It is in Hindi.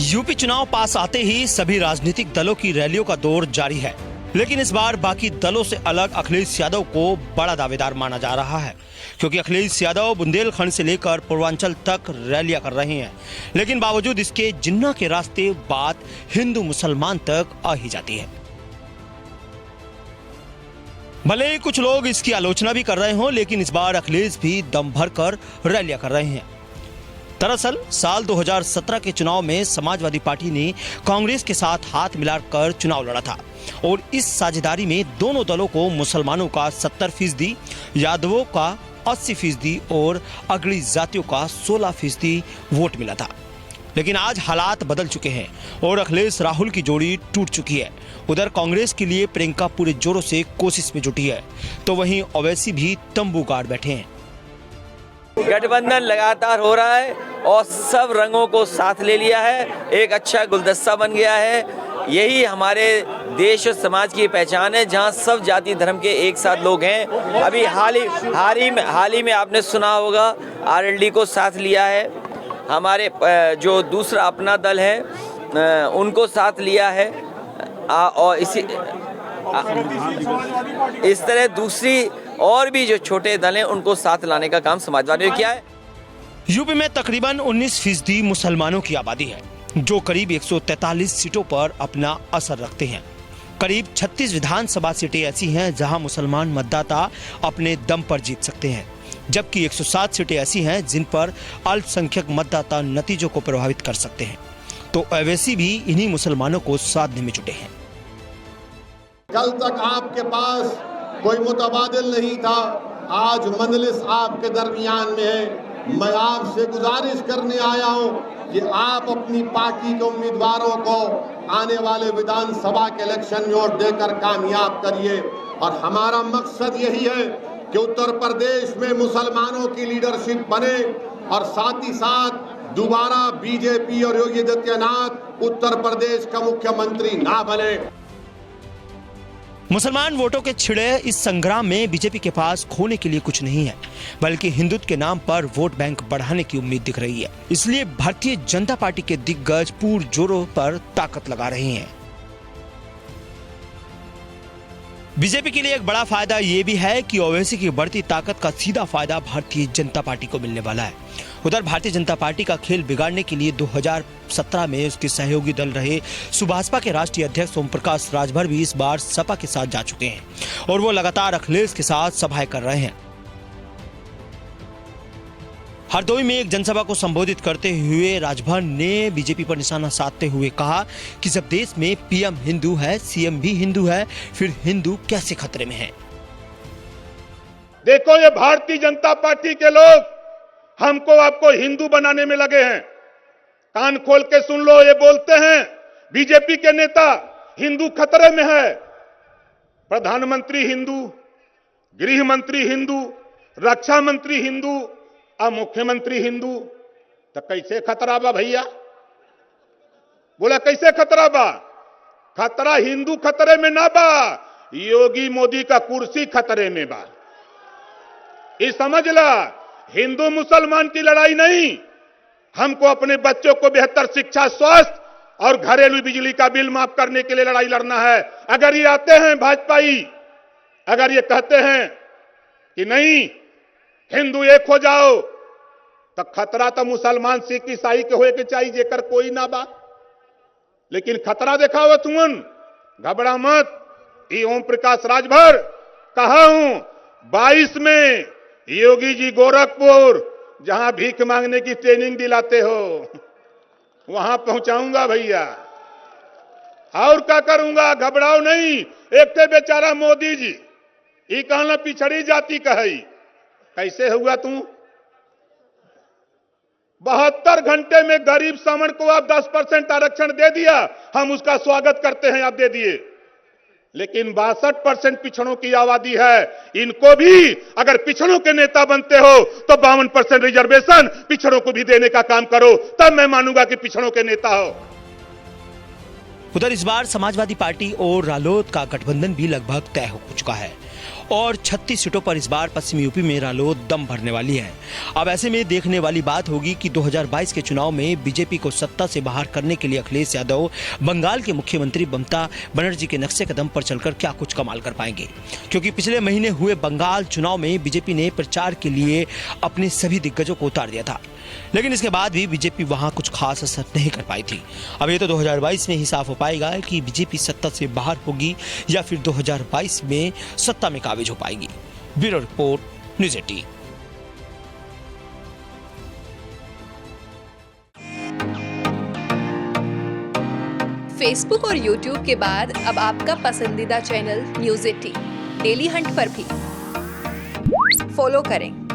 यूपी चुनाव पास आते ही सभी राजनीतिक दलों की रैलियों का दौर जारी है, लेकिन इस बार बाकी दलों से अलग अखिलेश यादव को बड़ा दावेदार माना जा रहा है, क्योंकि अखिलेश यादव बुंदेलखंड से लेकर पूर्वांचल तक रैलियां कर रहे हैं। लेकिन बावजूद इसके जिन्ना के रास्ते बात हिंदू मुसलमान तक आ ही जाती है। भले ही कुछ लोग इसकी आलोचना भी कर रहे हों, लेकिन इस बार अखिलेश भी दम भरकर रैलियां कर रहे हैं। दरअसल साल 2017 के चुनाव में समाजवादी पार्टी ने कांग्रेस के साथ हाथ मिलाकर चुनाव लड़ा था और इस साझेदारी में दोनों दलों को मुसलमानों का 70%, यादवों का 80% और अगड़ी जातियों का 16% वोट मिला था। लेकिन आज हालात बदल चुके हैं और अखिलेश राहुल की जोड़ी टूट चुकी है। उधर कांग्रेस के लिए प्रियंका पूरे जोरों से कोशिश में जुटी है, तो वहीं ओवैसी भी तंबू गाड़ बैठे हैं। गठबंधन लगातार हो रहा है और सब रंगों को साथ ले लिया है, एक अच्छा गुलदस्ता बन गया है। यही हमारे देश और समाज की पहचान है, जहां सब जाति धर्म के एक साथ लोग हैं। अभी हाल ही में आपने सुना होगा आरएलडी को साथ लिया है, हमारे जो दूसरा अपना दल है उनको साथ लिया है और इस तरह दूसरी और भी जो छोटे दल हैं उनको साथ लाने का काम समाजवादी ने किया है। यूपी में तकरीबन 19% मुसलमानों की आबादी है, जो करीब 143 सीटों पर अपना असर रखते हैं। करीब 36 विधानसभा सीटें ऐसी हैं जहां मुसलमान मतदाता अपने दम पर जीत सकते हैं, जबकि 107 सीटें ऐसी हैं जिन पर अल्पसंख्यक मतदाता नतीजों को प्रभावित कर सकते हैं। तो ओवैसी भी इन्हीं मुसलमानों को साधने में जुटे हैं। कल तक आपके पास कोई मुतबादिल नहीं था, आज मजलिस आपके दरमियान में है। मैं आपसे गुजारिश करने आया हूं कि आप अपनी पार्टी के उम्मीदवारों को आने वाले विधानसभा के इलेक्शन में वोट देकर कामयाब करिए। और हमारा मकसद यही है कि उत्तर प्रदेश में मुसलमानों की लीडरशिप बने और साथ ही साथ दोबारा बीजेपी और योगी आदित्यनाथ उत्तर प्रदेश का मुख्यमंत्री ना बने। मुसलमान वोटों के छिड़े इस संग्राम में बीजेपी के पास खोने के लिए कुछ नहीं है, बल्कि हिंदुत्व के नाम पर वोट बैंक बढ़ाने की उम्मीद दिख रही है। इसलिए भारतीय जनता पार्टी के दिग्गज पुरजोरों पर ताकत लगा रहे हैं। बीजेपी के लिए एक बड़ा फायदा यह भी है कि ओवैसी की बढ़ती ताकत का सीधा फायदा भारतीय जनता पार्टी को मिलने वाला है। उधर भारतीय जनता पार्टी का खेल बिगाड़ने के लिए 2017 में उसके सहयोगी दल रहे सुभाषपा के राष्ट्रीय अध्यक्ष ओम प्रकाश राजभर भी इस बार सपा के साथ जा चुके हैं और वो लगातार अखिलेश के साथ सभाएं कर रहे हैं। हरदोई में एक जनसभा को संबोधित करते हुए राजभर ने बीजेपी पर निशाना साधते हुए कहा कि जब देश में पीएम हिंदू है, सीएम भी हिंदू है, फिर हिंदू कैसे खतरे में है। देखो, ये भारतीय जनता पार्टी के लोग हमको आपको हिंदू बनाने में लगे हैं। कान खोल के सुन लो, ये बोलते हैं बीजेपी के नेता हिंदू खतरे में है। प्रधानमंत्री हिंदू, गृह मंत्री हिंदू, रक्षा मंत्री हिंदू और मुख्यमंत्री हिंदू, तो कैसे खतरा बा भैया? बोला कैसे खतरा बा? खतरा हिंदू खतरे में ना बा, योगी मोदी का कुर्सी खतरे में बा। ये समझ ला, हिंदू मुसलमान की लड़ाई नहीं, हमको अपने बच्चों को बेहतर शिक्षा, स्वास्थ्य और घरेलू बिजली का बिल माफ करने के लिए लड़ाई लड़ना है। अगर ये आते हैं भाजपाई, अगर ये कहते हैं कि नहीं हिंदू एक हो जाओ, तो खतरा तो मुसलमान, सिख, ईसाई के होए के चाहिए, जेकर कोई ना बा। लेकिन खतरा दिखाओ तुमन, घबरा मत। ये ओम प्रकाश राजभर कहा हूं 22 में योगी जी गोरखपुर, जहां भीख मांगने की ट्रेनिंग दिलाते हो, वहां पहुंचाऊंगा भैया। और क्या करूंगा, घबराओ नहीं। एक थे बेचारा मोदी जी, ये कहना पिछड़ी जाति कही, कैसे हुआ तू? 72 घंटे में गरीब सामन को आप 10% आरक्षण दे दिया, हम उसका स्वागत करते हैं, आप दे दिए। लेकिन 62% पिछड़ों की आबादी है, इनको भी अगर पिछड़ों के नेता बनते हो तो 52% रिजर्वेशन पिछड़ों को भी देने का काम करो, तब मैं मानूंगा कि पिछड़ों के नेता हो। उधर इस बार समाजवादी पार्टी और रालोद का गठबंधन भी लगभग तय हो चुका है। और 36 सीटों पर इस बार पश्चिमी यूपी में रालोद दम भरने वाली है। अब ऐसे में देखने वाली बात होगी कि 2022 के चुनाव में बीजेपी को सत्ता से बाहर करने के लिए अखिलेश यादव बंगाल के मुख्यमंत्री ममता बनर्जी के नक्शे कदम पर चलकर क्या कुछ कमाल कर पाएंगे, क्योंकि पिछले महीने हुए बंगाल चुनाव में बीजेपी ने प्रचार के लिए अपने सभी दिग्गजों को उतार दिया था, लेकिन इसके बाद भी बीजेपी वहां कुछ खास असर नहीं कर पाई थी। अब ये तो 2022 में ही साफ हो पाएगा कि बीजेपी सत्ता से बाहर होगी या फिर 2022 में सत्ता में काबिज हो पाएगी। Bureau report, news 18। फेसबुक और यूट्यूब के बाद अब आपका पसंदीदा चैनल न्यूज़ 18 डेली हंट पर भी फॉलो करें।